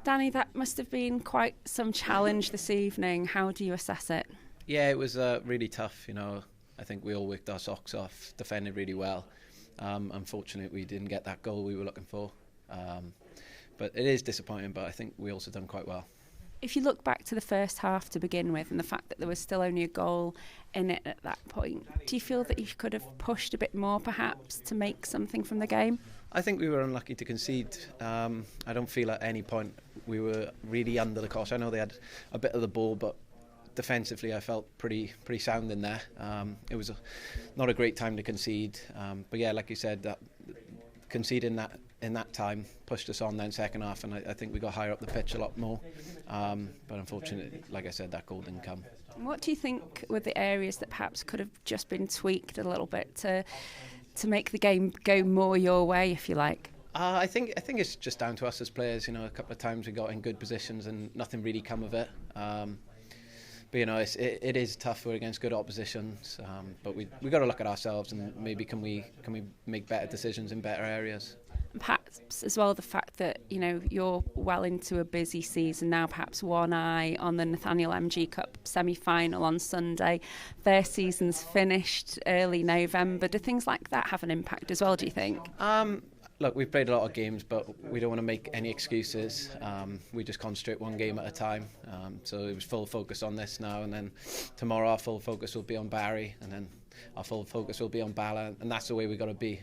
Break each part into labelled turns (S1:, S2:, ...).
S1: Danny, that must have been quite some challenge this evening. How do you assess it?
S2: Yeah, it was really tough. I think we all worked our socks off, defended really well. Unfortunately, we didn't get that goal we were looking for. But it is disappointing, but I think we also done quite well.
S1: If you look back to the first half to begin with and the fact that there was still only a goal in it at that point, do you feel that you could have pushed a bit more perhaps to make something from the game?
S2: I think we were unlucky to concede. I don't feel at any point we were really under the cosh. I know they had a bit of the ball, but defensively I felt pretty sound in there. It was not a great time to concede. But yeah, like you said, that conceding that in that time pushed us on then second half, and I think we got higher up the pitch a lot more. But unfortunately, like I said, that goal didn't come.
S1: What do you think were the areas that perhaps could have just been tweaked a little bit to make the game go more your way, if you like?
S2: I think it's just down to us as players. A couple of times we got in good positions and nothing really come of it. But it is tough. We're against good oppositions, but we got to look at ourselves and maybe can we make better decisions in better areas.
S1: Perhaps as well the fact that you're well into a busy season now, perhaps one eye on the Nathaniel MG Cup semi-final on Sunday. Their season's finished early November. Do things like that have an impact as well, do you think?
S2: Look, we've played a lot of games, but we don't want to make any excuses. We just concentrate one game at a time. So it was full focus on this now, and then tomorrow our full focus will be on Barry, and then our full focus will be on Bala, and that's the way we've got to be.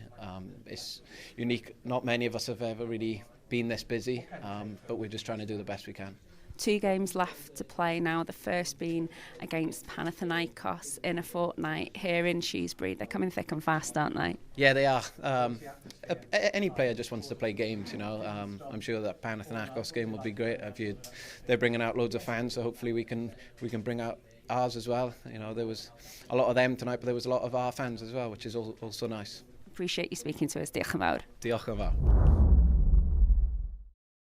S2: It's unique. Not many of us have ever really been this busy, but we're just trying to do the best we can.
S1: 2 games left to play now, the first being against Panathinaikos in a fortnight here in Shrewsbury. They're coming thick and fast, aren't they?
S2: Yeah, they are. Any player just wants to play games, I'm sure that Panathinaikos game will be great. They're bringing out loads of fans, so hopefully we can bring out ours as well. There was a lot of them tonight, but there was a lot of our fans as well, which is also nice.
S1: Appreciate you speaking to us. Diolch yn fawr.
S2: Diolch yn fawr.